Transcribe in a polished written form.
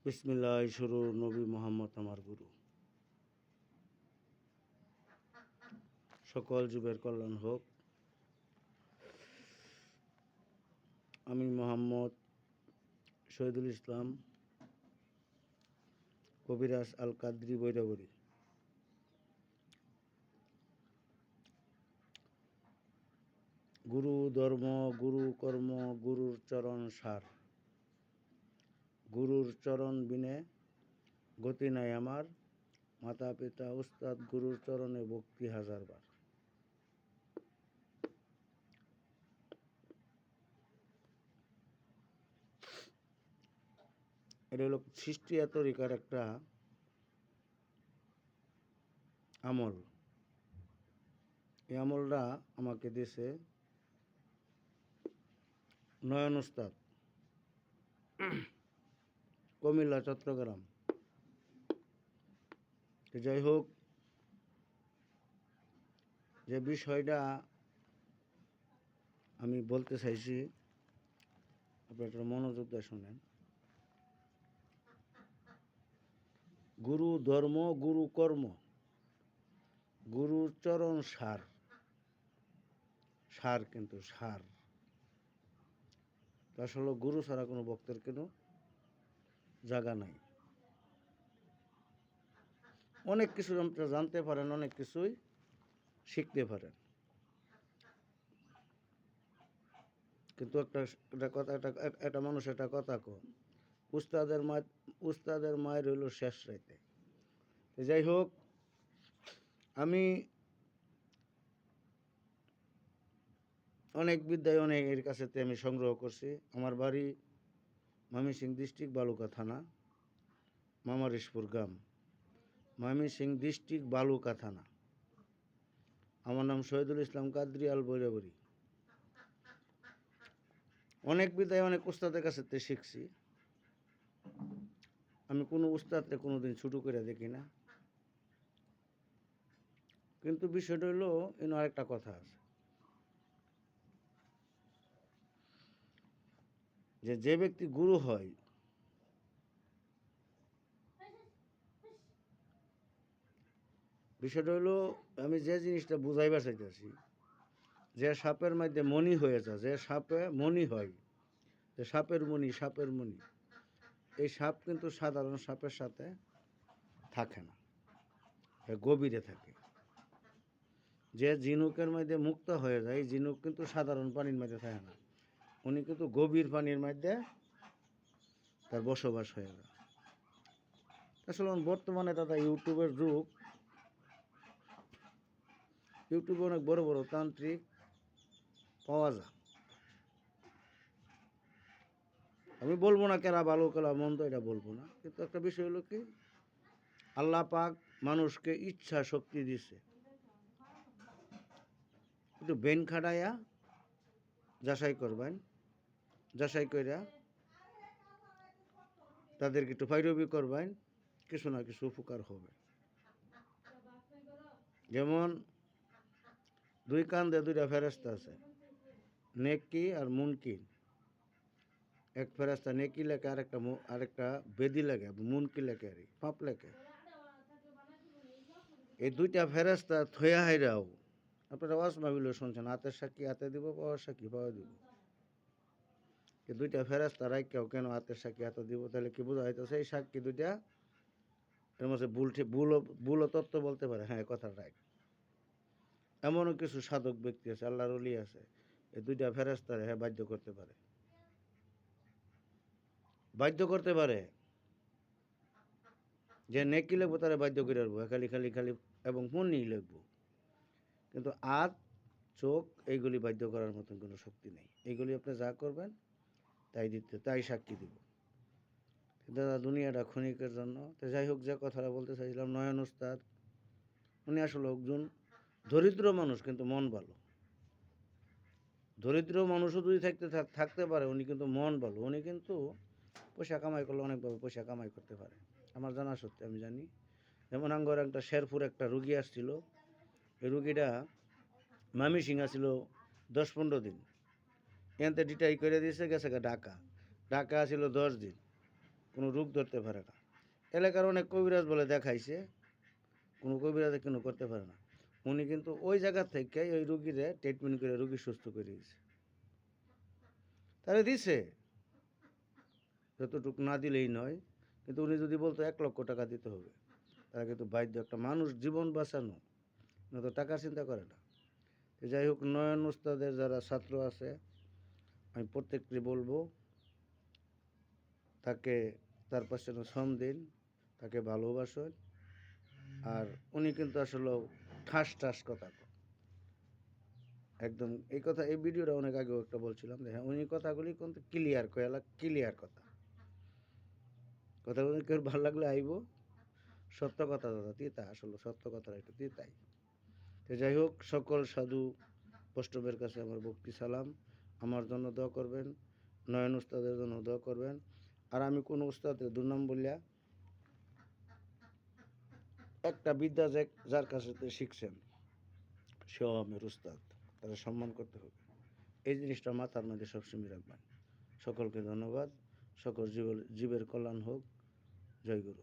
বিসমিল্লাহ শুরু নবী মোহাম্মদ আমার গুরু। সকল যুগের কল্যাণ হোক। আমি মোহাম্মদ শহীদুল ইসলাম কবিরাজ আল কাদরি বৈরাবরী। গুরু ধর্ম, গুরু কর্ম, গুরুর চরণ সার। গুরুর চরণ বিনে গতি নাই আমার, মাতা পিতা উস্তাদ গুরুর চরণে ভক্তি হাজারবার। এটা হলো সৃষ্টিয়া তরিকার একটা আমল। এই আমলটা আমাকে দিয়েছে নয়ন উস্তাদ, কুমিল্লা চট্টগ্রাম। যাই হোক, যে বিষয়টা আমি বলতে চাইছি আপনারা একটু মনোযোগ দিয়ে শুনেন। গুরু ধর্ম, গুরু কর্ম, গুরুর চরণ সার। সার কিন্তু সার। আসলে গুরু ছাড়া কোনো ভক্তের কোনো জায়গা নাই। অনেক কিছু আপনারা জানতে পারেন, অনেক কিছুই শিখতে পারেন, কিন্তু একটা মানুষ একটা কথা কো, উস্তাদের মায়ের হইল শেষ রাইতে। যাই হোক, আমি অনেক বিদ্যায় অনেকের কাছে আমি সংগ্রহ করছি। আমার বাড়ি ময়মনসিংহ ডিস্ট্রিক্ট বালুকা থানা, মামারিশপুর গ্রাম, ময়মনসিংহ ডিস্ট্রিক্ট বালুকা থানা। আমার নাম শহীদুল ইসলাম কাদরি আল বৈরাবরী। অনেক বিদ্যায় অনেক উস্তাদের কাছে শিখছি। আমি কোনো উস্তাদকে কোনোদিন ছোটো করে দেখি না। কিন্তু বিষয়টা হলো এনে আরেকটা কথা আছে, যে ব্যক্তি গুরু হয়, বিষয়টা হলো আমি যে জিনিসটা বুঝাইবার চাইতেছি, যে সাপের মধ্যে মণি হয়ে যায়, যে সাপে মণি হয়, যে সাপের মণি, এই সাপ কিন্তু সাধারণ সাপের সাথে থাকে না, গভীরে থাকে। যে ঝিনুকের মধ্যে মুক্ত হয়ে যায়, ঝিনুক কিন্তু সাধারণ পানির মধ্যে থাকে না, উনি কিন্তু গভীর পানির মধ্যে তার বসবাস হয়ে যায়। আসলে বর্তমানে দাদা ইউটিউবের যুগ। ইউটিউবে অনেক বড় বড় তান্ত্রিক পাওয়া যায়। আমি বলবো না কেরা ভালো কেরা মন্দ, এটা বলবো না, কিন্তু একটা বিষয় হলো কি, আল্লাহ পাক মানুষকে ইচ্ছা শক্তি দিছে, একটু বেন খাটাইয়া যাচাই করবেন, যাচাই কইরা তাদেরকে একটু ফাইরবি করবেন, কিছু না কিছু উপকার হবে। যেমন দুই কান্দে দুইটা ফেরেস্তা আছে, নেকি আর মুনকিন। এক ফেরেস্তা নেকি লেখে, আরেকটা বেদি লেখে, মুনকি লেখে, আর পাপ লেখে। এই দুইটা ফেরেস্তা থয়া হাইরাও আপনারা ওয়াজ মাহফিল শুনছেন, হাতের সাক্ষী হাতে দিব, পাওয়ার সাক্ষী পাওয়া দিব। এই দুইটা ফেরেস্তা রাইখাও কেন হাতের সাক্ষী হাতে দিব? তাহলে কি বোঝা হইতেছে এই সাক্ষী দুইটা এর মধ্যে ভুল তত্ত্ব বলতে পারে। হ্যাঁ, কথা রাইট। এমনও কিছু সাধক ব্যক্তি আছে, আল্লাহর ওলি আছে, এই দুইটা ফেরেস্তারে হ্যাঁ বাধ্য করতে পারে, যে নেকি লিখবো তারা বাধ্য করে আসবো, খালি খালি খালি এবং মনই লিখবো। কিন্তু আত চোখ এইগুলি বাধ্য করার মতন কোনো শক্তি নেই। এইগুলি আপনি যা করবেন তাই সাক্ষী দিব। দাদা দুনিয়াটা ক্ষণিকের জন্য। তো যাই হোক, যে কথাটা বলতে চাইছিলাম, নয়ন উস্তাদ উনি আসলে একজন দরিদ্র মানুষ, কিন্তু মন ভালো। দরিদ্র মানুষও যদি থাকতে পারে, উনি কিন্তু মন ভালো। উনি কিন্তু পয়সা কামাই করলে অনেকভাবে পয়সা কামাই করতে পারে, আমার জানা সত্যি আমি জানি। যেমন আঙ্গর একটা শেরপুর একটা রুগী আসছিল, এই রুগীটা ময়মনসিংহ ছিল 10-15 দিন, এনতে ডিটাই করে দিয়েছে, গেছে ঢাকা। ঢাকা ছিল 10 দিন। কোনো রোগ ধরতে পারে না। এলাকার অনেক কবিরাজ বলে দেখাইছে, কোনো কবিরাজে কোনো করতে পারে না। উনি কিন্তু ওই জায়গা থেকে ওই রুগীরে ট্রিটমেন্ট করে রুগী সুস্থ করে দিয়েছে। তাহলে দিছে, যতটুকু না দিলেই নয়, কিন্তু উনি যদি বলতো 1,00,000 টাকা দিতে হবে, তারা কিন্তু বাধ্য। একটা মানুষ জীবন বাঁচানো, না তো টাকা চিন্তা করে না। তো যাই হোক, নয়ন উস্তাদের যারা ছাত্র আছে, আমি প্রত্যেককে বলবো তাকে তার পাশে শ্রম দিন, তাকে ভালোবাসুন। আর উনি কিন্তু আসলে ঠাস ঠাস কথা কন। একদম এই কথা, এই ভিডিওটা অনেক আগেও একটা বলছিলাম যে হ্যাঁ, উনি কথাগুলি কিন্তু ক্লিয়ার কয়ালা, ক্লিয়ার কথা। কথাগুলো কেউ ভালো লাগলে আইব, সত্য কথা দাদা তিতা, আসলে সত্য কথাটা একটু তিতাই। তো যাই হোক, সকল সাধু বৈষ্ণবের কাছে আমার ভক্তি সালাম। আমার জন্য দোয়া করবেন, নয়ন উস্তাদের জন্য দোয়া করবেন। আর আমি কোনো উস্তাদের দুর্নাম বললিয়া, একটা বিদ্যা যার কাছে শিখছেন সেও আমের উস্তাদ, তারা সম্মান করতে হবে। এই জিনিসটা মাথার মধ্যে সবসময় রাখবেন। সকলকে ধন্যবাদ। সকল জীবের কল্যাণ হোক। জয় গুরু।